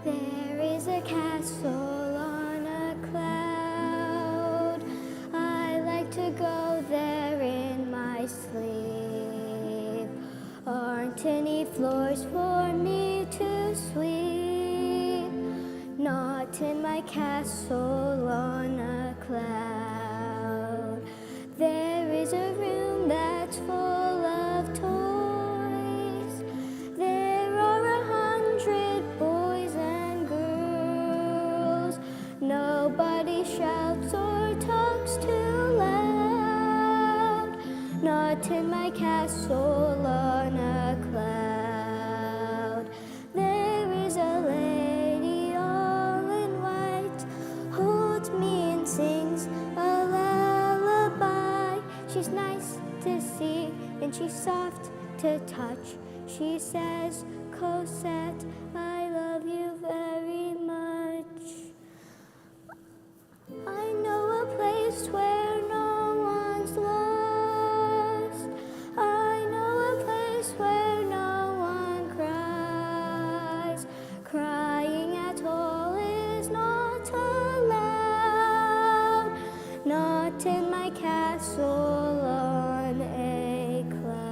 There is a castle on a cloud. I like to go there in my sleep. Aren't any floors for me to sweep? Not in my castle on a cloud. There is a room that's full of toys. There are 100 boys and girls. Nobody shouts or talks too loud. Not in my castle on a cloud. There is a lady all in white, holds me and sings a lullaby. She's nice to see and she's soft to touch. She says, Cosette, I love you very much. I know a place where no one's lost. I know a place where no one cries. Crying at all is not allowed. Not in my castle on a cloud.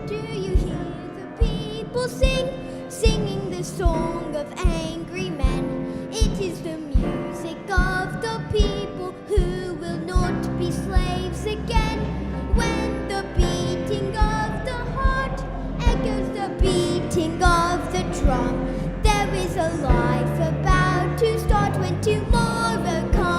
Do you hear the people singing the song of angry men? It is the music of the people who will not be slaves again. When the beating of the heart echoes the beating of the drum, there is a life about to start when tomorrow comes.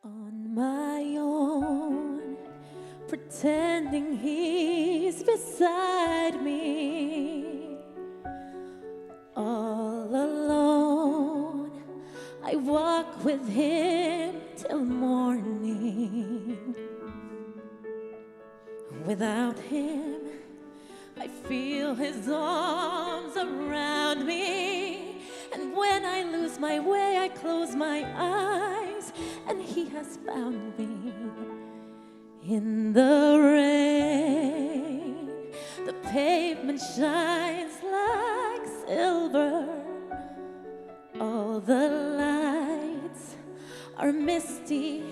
On my own, pretending he's beside me. All alone, I walk with him till morning. Without him, I feel his arms around me. And when I lose my way, I close my eyes, and he has found me. In the rain, the pavement shines like silver. All the lights are misty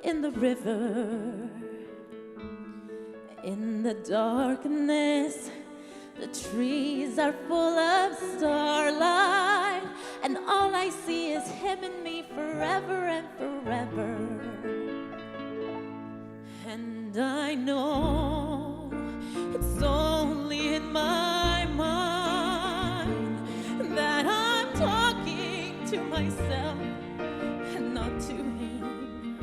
in the river. In the darkness, the trees are full of starlight, and all I see is him and me forever and forever. forever. And I know it's only in my mind that I'm talking to myself and not to him.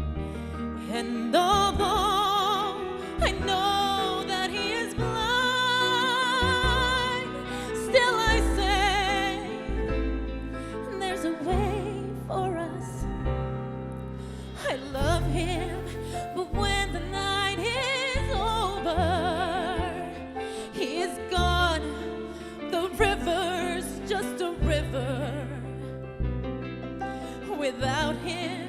And although I know that he is blind, still I say there's a way for us. I love him, but when the night is over, he is gone. The river's just a river. Without him,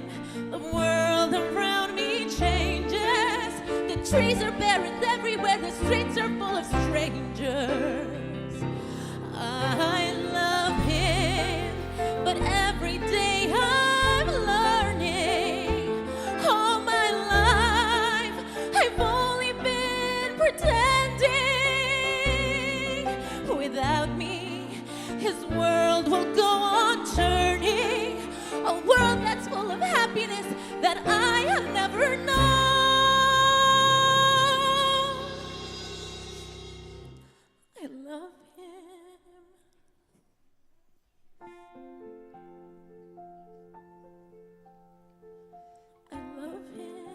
the world around me changes. The trees are barren everywhere, the streets are full of strangers. I love him, but every day I'm learning. All my life I've only been pretending. Without me, his world will go on turning. A world that's full of happiness that I have never known. I love him. I love him.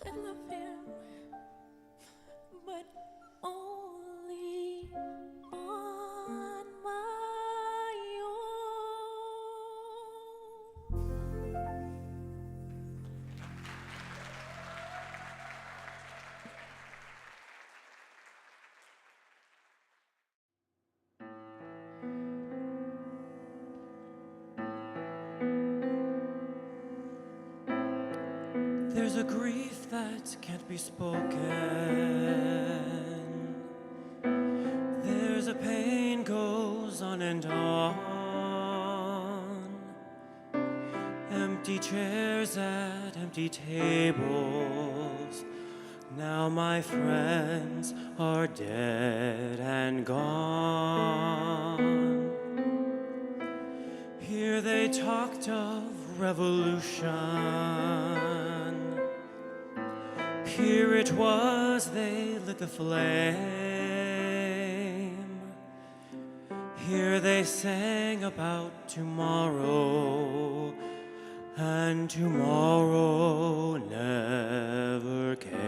I love him, but only on my own. There's a grief that can't be spoken. There's a pain goes on and on. Empty chairs at empty tables. Now my friends are dead and gone. Here they talked of revolution. Here it was they lit the flame. Here they sang about tomorrow, and tomorrow never came.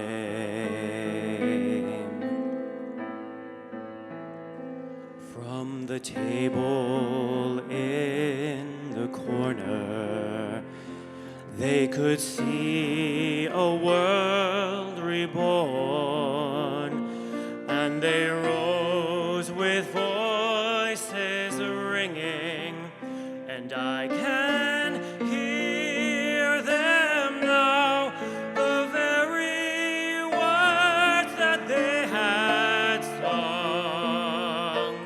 From the table in the corner, they could see a world reborn, and they rose with voices ringing, and I can hear them now, the very words that they had sung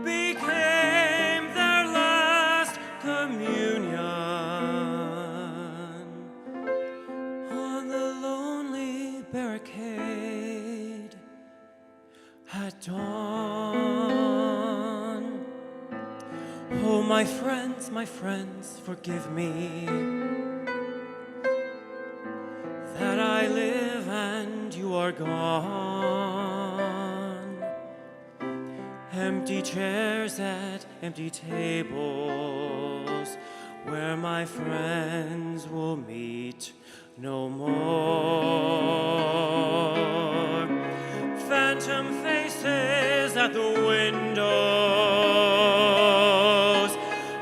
became their last communion. Barricade at dawn. Oh, my friends, forgive me that I live and you are gone. Empty chairs at empty tables where my friends will meet no more. Phantom faces at the windows,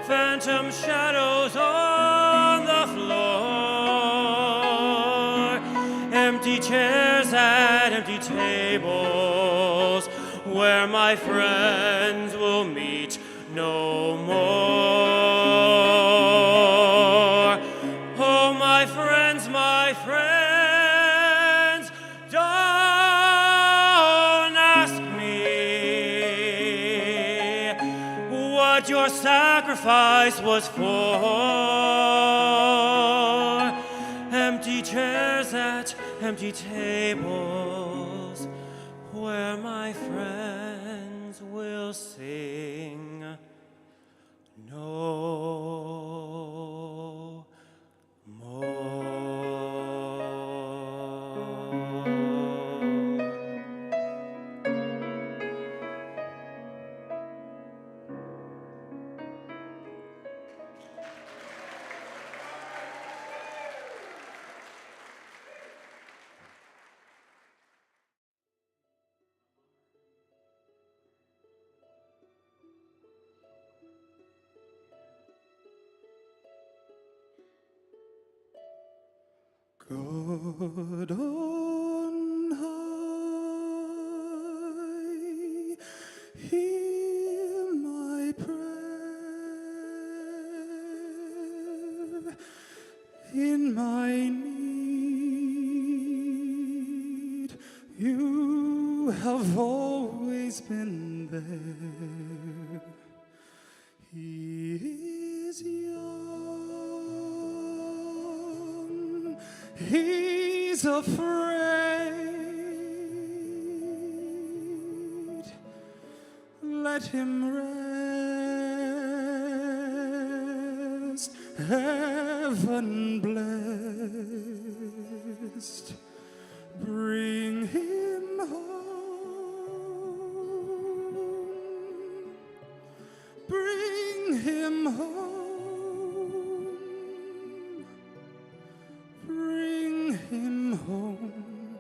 phantom shadows on the floor. Empty chairs at empty tables where my friends will meet no more. Oh, my friends, don't ask me what your sacrifice was for. Empty chairs at empty tables where my friends will sing no more. God on high, hear my prayer. In my need, you have always been there. He is young, he's afraid. Let him rest, heaven blessed. Bring him home, bring him home, bring him home.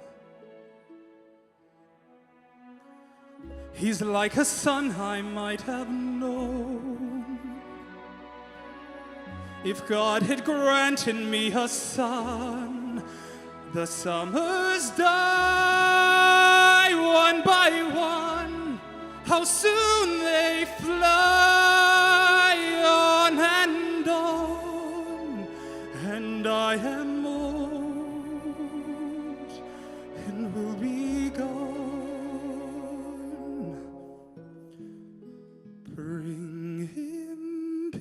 He's like a son I might have known if God had granted me a son. The summers die one by one, how soon they fly on, and I am old and will be gone. Bring him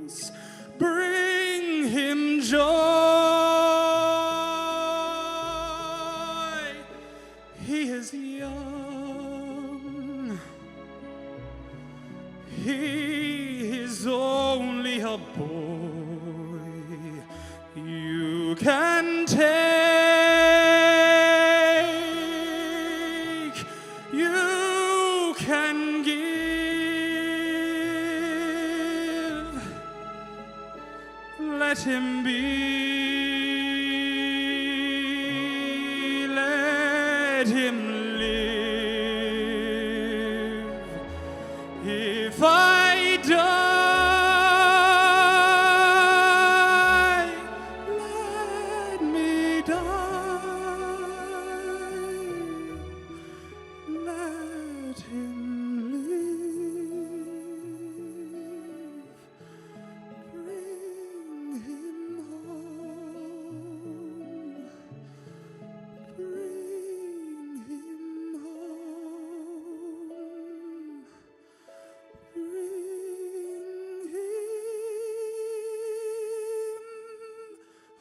peace, bring him joy. He is young, he is only a boy. You can take, you can give. Let him be, let him live. If I die, let me die. Let him live. Bring him home. Bring him home. Bring him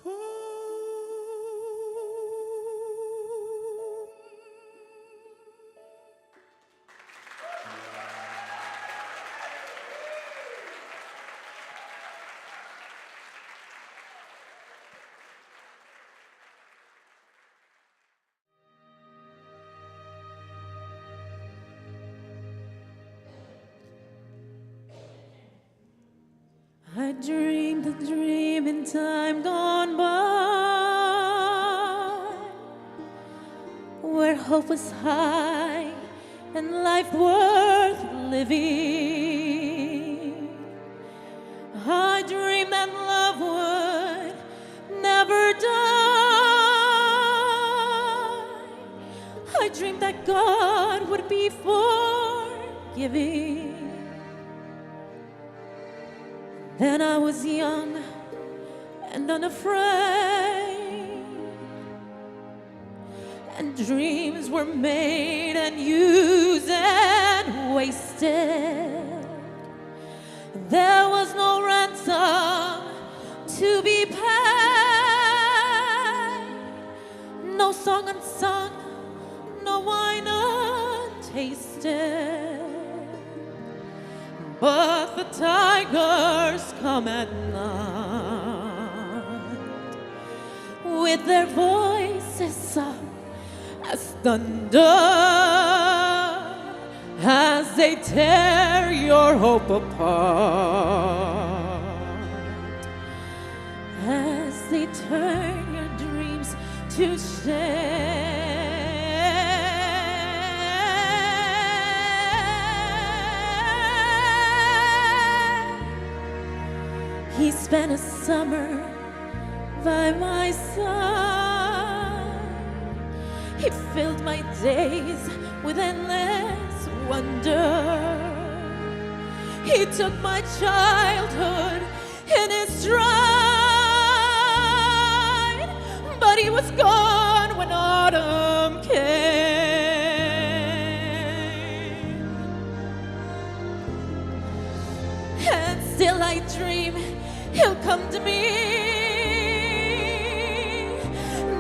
home. I dreamed a dream in time gone by, where hope was high and life worth living. I dreamed that love would never die. I dreamed that God would be forgiving. Then I was young and unafraid, and dreams were made and used and wasted. There was no ransom to be paid, no song unsung, no wine untasted. tasted, but the tigers come at night with their voices soft as thunder, as they tear your hope apart, as they turn your dreams to shame. He spent a summer by my side. He filled my days with endless wonder. He took my childhood in his stride, but he was gone when autumn came. And still I dream he'll come to me,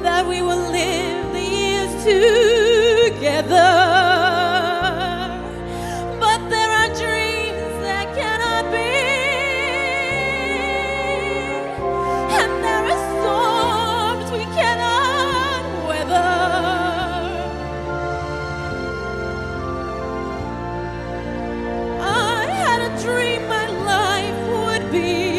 that we will live the years together. But there are dreams that cannot be, and there are storms we cannot weather. I had a dream my life would be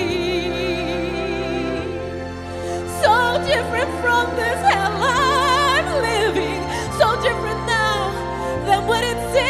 so different from this hell I'm living, so different now than what it seemed.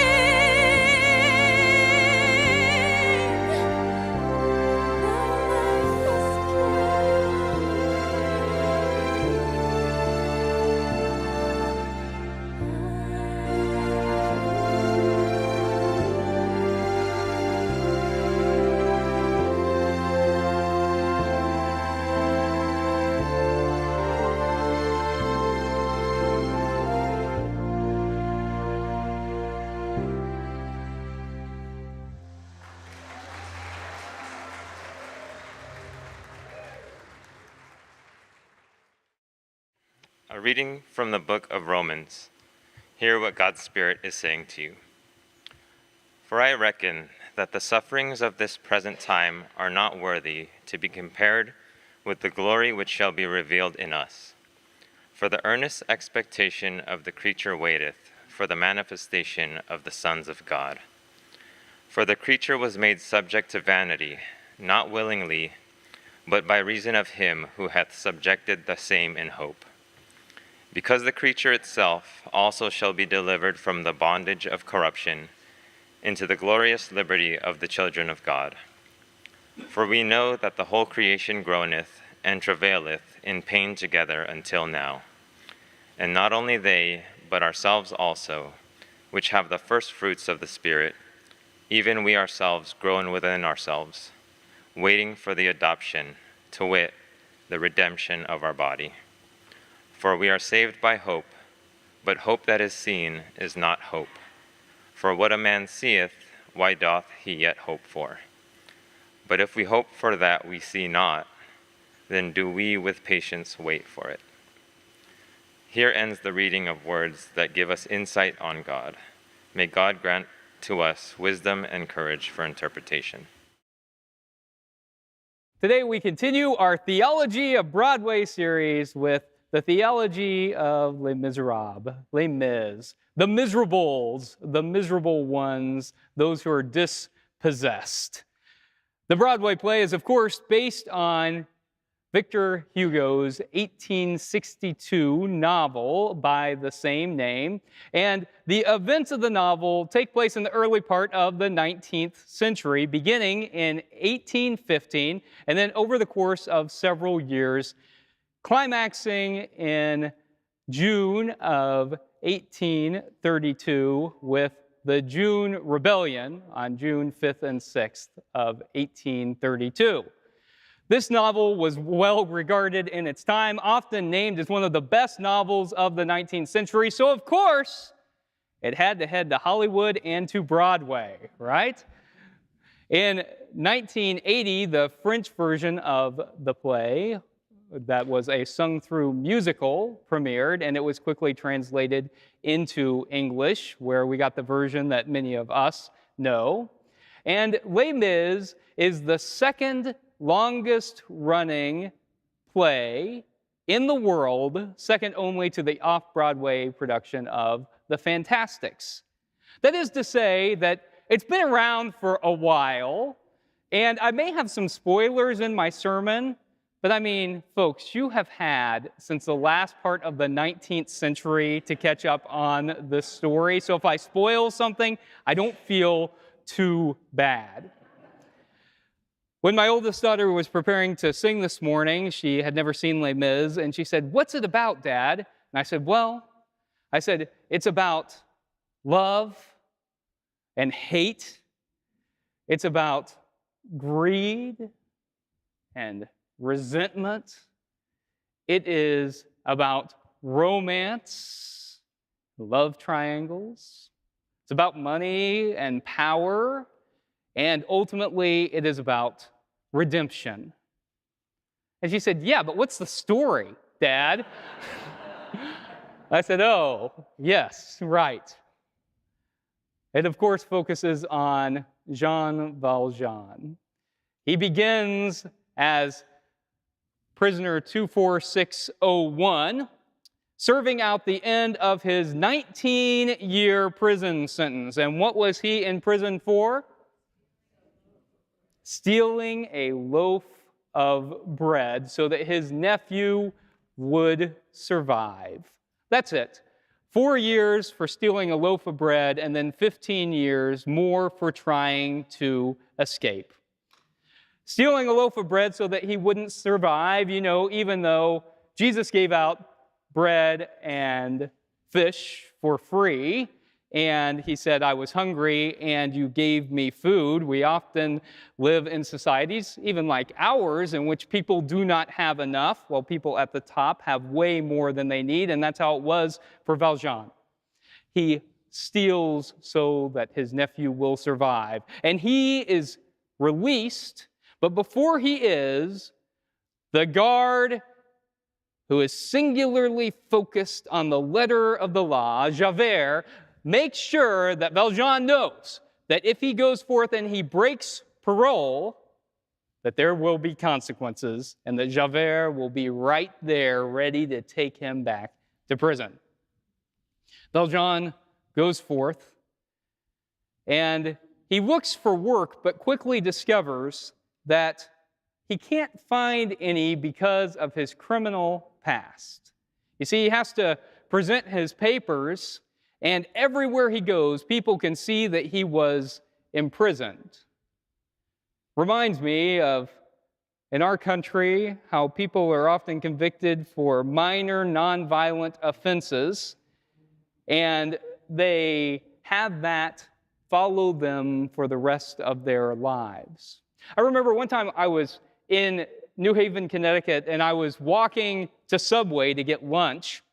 A reading from the book of Romans. Hear what God's Spirit is saying to you. For I reckon that the sufferings of this present time are not worthy to be compared with the glory which shall be revealed in us. For the earnest expectation of the creature waiteth for the manifestation of the sons of God. For the creature was made subject to vanity, not willingly, but by reason of him who hath subjected the same in hope. Because the creature itself also shall be delivered from the bondage of corruption into the glorious liberty of the children of God. For we know that the whole creation groaneth and travaileth in pain together until now. And not only they, but ourselves also, which have the first fruits of the Spirit, even we ourselves groan within ourselves, waiting for the adoption, to wit, the redemption of our body. For we are saved by hope, but hope that is seen is not hope. For what a man seeth, why doth he yet hope for? But if we hope for that we see not, then do we with patience wait for it. Here ends the reading of words that give us insight on God. May God grant to us wisdom and courage for interpretation. Today we continue our Theology of Broadway series with the Theology of Les Misérables, Les Mis, the miserables, the miserable ones, those who are dispossessed. The Broadway play is, of course, based on Victor Hugo's 1862 novel by the same name, and the events of the novel take place in the early part of the 19th century, beginning in 1815, and then over the course of several years, climaxing in June of 1832 with the June Rebellion on June 5th and 6th of 1832. This novel was well regarded in its time, often named as one of the best novels of the 19th century, so of course, it had to head to Hollywood and to Broadway, right? In 1980, the French version of the play that was a sung-through musical premiered, and it was quickly translated into English, where we got the version that many of us know. And Les Mis is the second longest running play in the world, second only to the off-Broadway production of The Fantastics. That is to say that it's been around for a while, and I may have some spoilers in my sermon, but I mean, folks, you have had since the last part of the 19th century to catch up on this story. So if I spoil something, I don't feel too bad. When my oldest daughter was preparing to sing this morning, she had never seen Les Mis, and she said, "What's it about, Dad?" And I said, it's about love and hate. It's about greed and resentment. It is about romance, love triangles. It's about money and power. And ultimately, it is about redemption. And she said, "Yeah, but what's the story, Dad?" I said, "Oh, yes, right." It, of course, focuses on Jean Valjean. He begins as prisoner 24601, serving out the end of his 19-year prison sentence. And what was he in prison for? Stealing a loaf of bread so that his nephew would survive. That's it. 4 years for stealing a loaf of bread, and then 15 years more for trying to escape. Stealing a loaf of bread so that he wouldn't survive, even though Jesus gave out bread and fish for free, and he said, "I was hungry and you gave me food." We often live in societies, even like ours, in which people do not have enough, while people at the top have way more than they need, and that's how it was for Valjean. He steals so that his nephew will survive, and he is released, but before he is, the guard who is singularly focused on the letter of the law, Javert, make sure that Valjean knows that if he goes forth and he breaks parole, that there will be consequences, and that Javert will be right there ready to take him back to prison. Valjean goes forth, and he looks for work, but quickly discovers that he can't find any because of his criminal past. You see, he has to present his papers, and everywhere he goes, people can see that he was imprisoned. Reminds me of, in our country, how people are often convicted for minor nonviolent offenses, and they have that follow them for the rest of their lives. I remember one time I was in New Haven, Connecticut, and I was walking to Subway to get lunch,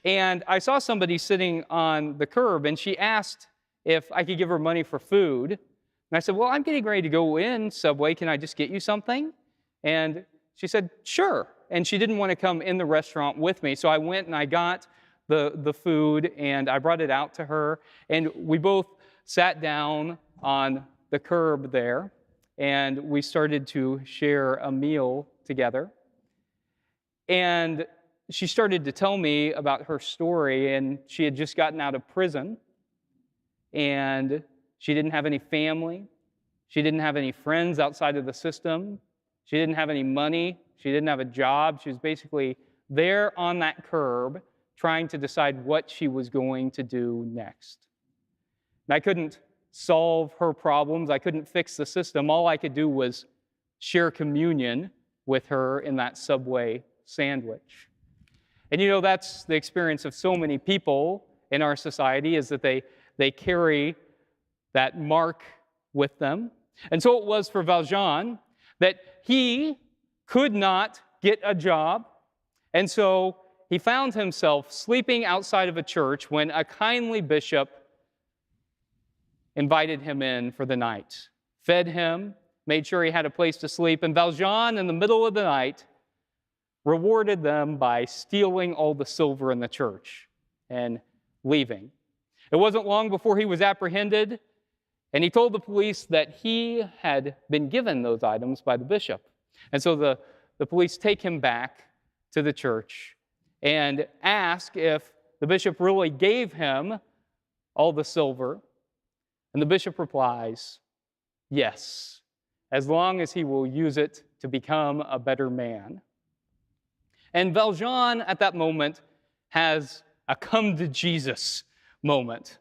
and I saw somebody sitting on the curb, and she asked if I could give her money for food. And I said, "Well, I'm getting ready to go in, Subway. Can I just get you something?" And she said, "Sure." And she didn't want to come in the restaurant with me, so I went and I got the food, and I brought it out to her, and we both sat down on the curb there, and we started to share a meal together. And she started to tell me about her story, and she had just gotten out of prison, and she didn't have any family. She didn't have any friends outside of the system. She didn't have any money. She didn't have a job. She was basically there on that curb trying to decide what she was going to do next. And I couldn't solve her problems. I couldn't fix the system. All I could do was share communion with her in that Subway sandwich. And that's the experience of so many people in our society, is that they carry that mark with them. And so it was for Valjean, that he could not get a job, and so he found himself sleeping outside of a church when a kindly bishop invited him in for the night, fed him, made sure he had a place to sleep, and Valjean, in the middle of the night, rewarded them by stealing all the silver in the church and leaving. It wasn't long before he was apprehended, and he told the police that he had been given those items by the bishop. And so the police take him back to the church and ask if the bishop really gave him all the silver. And the bishop replies, yes, as long as he will use it to become a better man. And Valjean, at that moment, has a come to Jesus moment.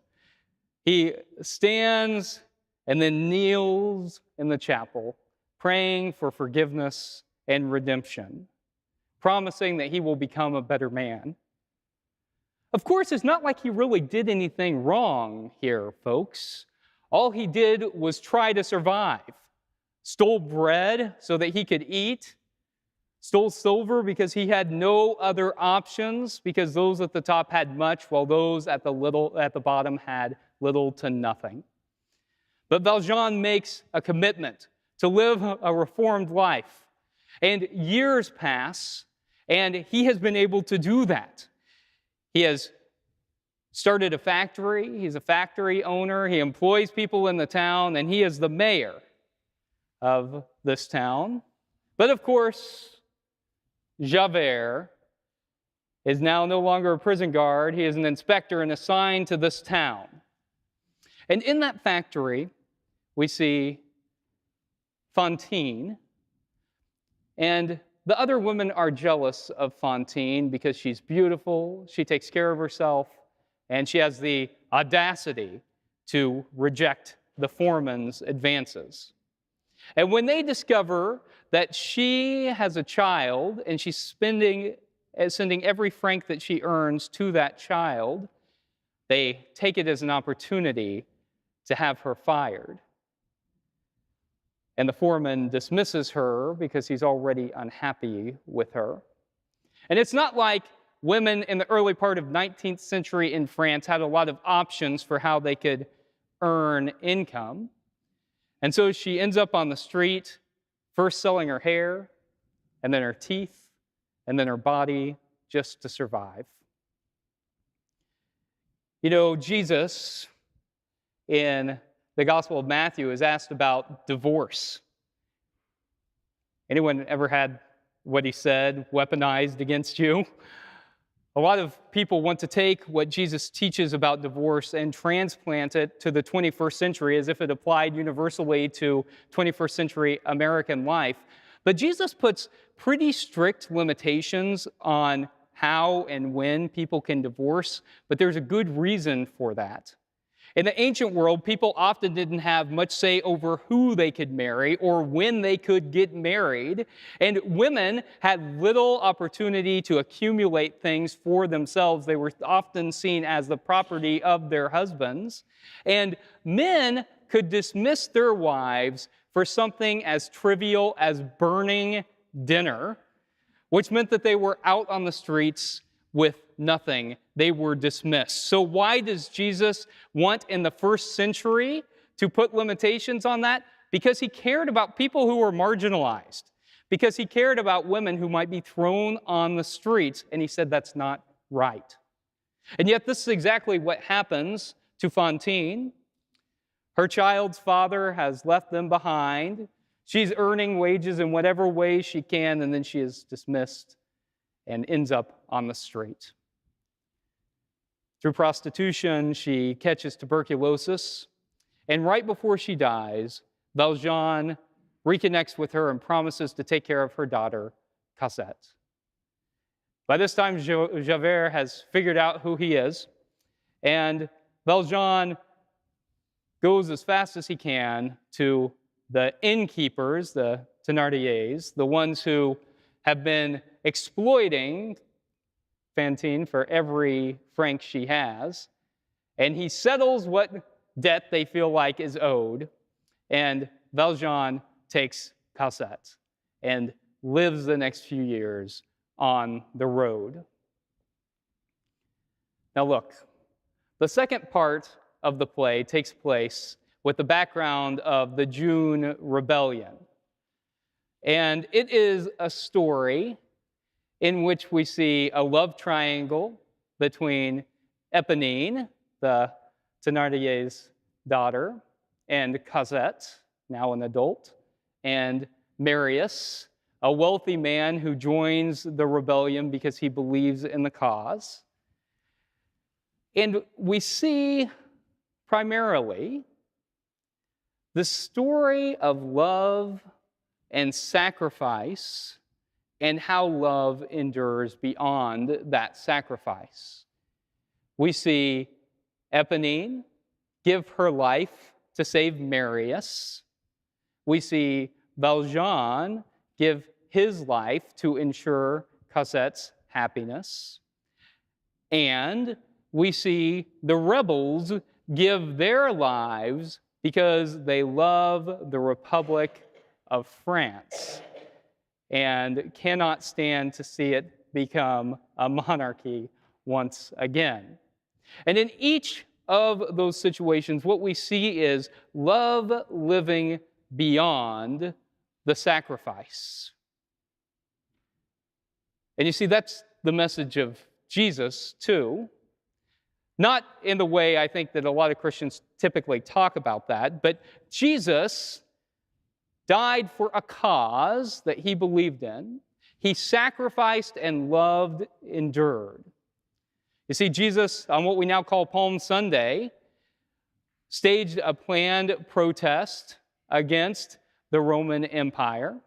He stands and then kneels in the chapel, praying for forgiveness and redemption, promising that he will become a better man. Of course, it's not like he really did anything wrong here, folks. All he did was try to survive. Stole bread so that he could eat, stole silver because he had no other options, because those at the top had much, while those at the bottom had little to nothing. But Valjean makes a commitment to live a reformed life. And years pass, and he has been able to do that. He has started a factory. He's a factory owner. He employs people in the town, and he is the mayor of this town. But of course, Javert is now no longer a prison guard. He is an inspector and assigned to this town. And in that factory, we see Fantine. And the other women are jealous of Fantine because she's beautiful, she takes care of herself, and she has the audacity to reject the foreman's advances. And when they discover that she has a child and she's sending every franc that she earns to that child, they take it as an opportunity to have her fired. And the foreman dismisses her because he's already unhappy with her. And it's not like women in the early part of 19th century in France had a lot of options for how they could earn income. And so she ends up on the street, first selling her hair, and then her teeth, and then her body, just to survive. You know, Jesus, in the Gospel of Matthew, is asked about divorce. Anyone ever had what he said weaponized against you? A lot of people want to take what Jesus teaches about divorce and transplant it to the 21st century as if it applied universally to 21st century American life. But Jesus puts pretty strict limitations on how and when people can divorce, but there's a good reason for that. In the ancient world, people often didn't have much say over who they could marry or when they could get married, and women had little opportunity to accumulate things for themselves. They were often seen as the property of their husbands, and men could dismiss their wives for something as trivial as burning dinner, which meant that they were out on the streets with nothing. They were dismissed. So why does Jesus want in the first century to put limitations on that? Because he cared about people who were marginalized, because he cared about women who might be thrown on the streets, and he said that's not right. And yet this is exactly what happens to Fantine. Her child's father has left them behind. She's earning wages in whatever way she can, and then she is dismissed and ends up on the street. Through prostitution, she catches tuberculosis, and right before she dies, Valjean reconnects with her and promises to take care of her daughter, Cosette. By this time, Javert has figured out who he is, and Valjean goes as fast as he can to the innkeepers, the Thénardiers, the ones who have been exploiting Fantine for every franc she has, and he settles what debt they feel like is owed, and Valjean takes Cosette and lives the next few years on the road. Now look, the second part of the play takes place with the background of the June Rebellion. And it is a story in which we see a love triangle between Eponine, the Thénardier's daughter, and Cosette, now an adult, and Marius, a wealthy man who joins the rebellion because he believes in the cause. And we see primarily the story of love and sacrifice and how love endures beyond that sacrifice. We see Eponine give her life to save Marius. We see Valjean give his life to ensure Cosette's happiness. And we see the rebels give their lives because they love the Republic of France and cannot stand to see it become a monarchy once again. And in each of those situations, what we see is love living beyond the sacrifice. And you see, that's the message of Jesus, too. Not in the way I think that a lot of Christians typically talk about that, but Jesus died for a cause that he believed in. He sacrificed and loved, endured. You see, Jesus, on what we now call Palm Sunday, staged a planned protest against the Roman Empire.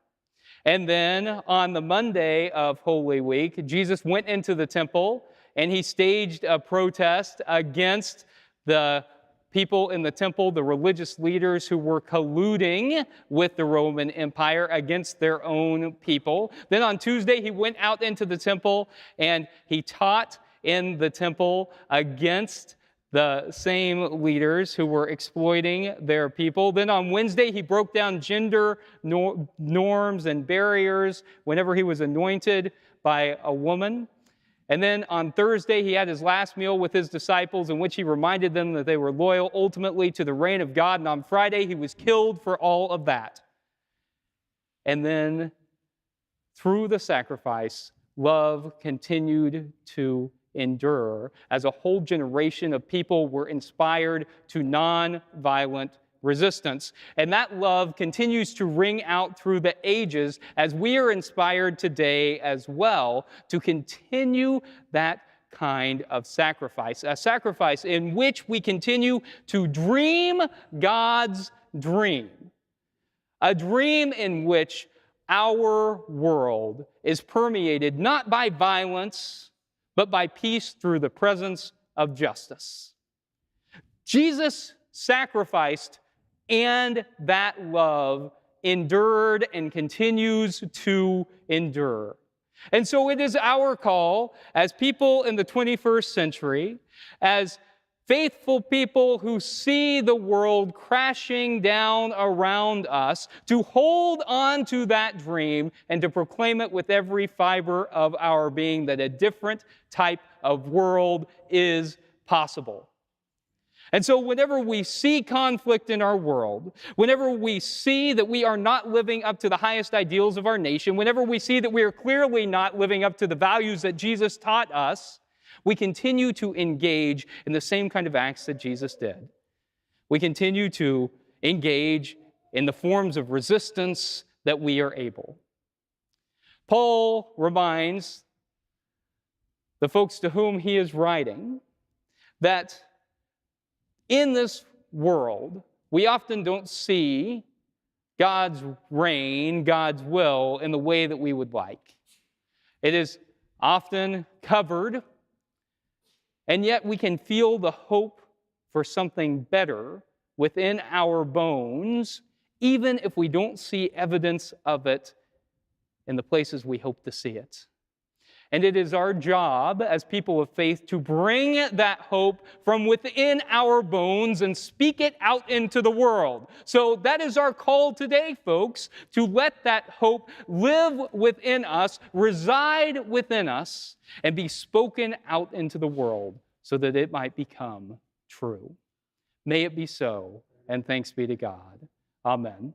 And then on the Monday of Holy Week, Jesus went into the temple and he staged a protest against the people in the temple, the religious leaders who were colluding with the Roman Empire against their own people. Then on Tuesday, he went out into the temple and he taught in the temple against the same leaders who were exploiting their people. Then on Wednesday, he broke down gender norms and barriers whenever he was anointed by a woman. And then on Thursday, he had his last meal with his disciples in which he reminded them that they were loyal ultimately to the reign of God. And on Friday, he was killed for all of that. And then through the sacrifice, love continued to endure as a whole generation of people were inspired to non-violent resistance. And that love continues to ring out through the ages as we are inspired today as well to continue that kind of sacrifice, a sacrifice in which we continue to dream God's dream, a dream in which our world is permeated not by violence, but by peace through the presence of justice. Jesus sacrificed, and that love endured and continues to endure. And so it is our call as people in the 21st century, as faithful people who see the world crashing down around us, to hold on to that dream and to proclaim it with every fiber of our being that a different type of world is possible. And so whenever we see conflict in our world, whenever we see that we are not living up to the highest ideals of our nation, whenever we see that we are clearly not living up to the values that Jesus taught us, we continue to engage in the same kind of acts that Jesus did. We continue to engage in the forms of resistance that we are able. Paul reminds the folks to whom he is writing that in this world, we often don't see God's reign, God's will, in the way that we would like. It is often covered, and yet we can feel the hope for something better within our bones, even if we don't see evidence of it in the places we hope to see it. And it is our job as people of faith to bring that hope from within our bones and speak it out into the world. So that is our call today, folks, to let that hope live within us, reside within us, and be spoken out into the world so that it might become true. May it be so, and thanks be to God. Amen.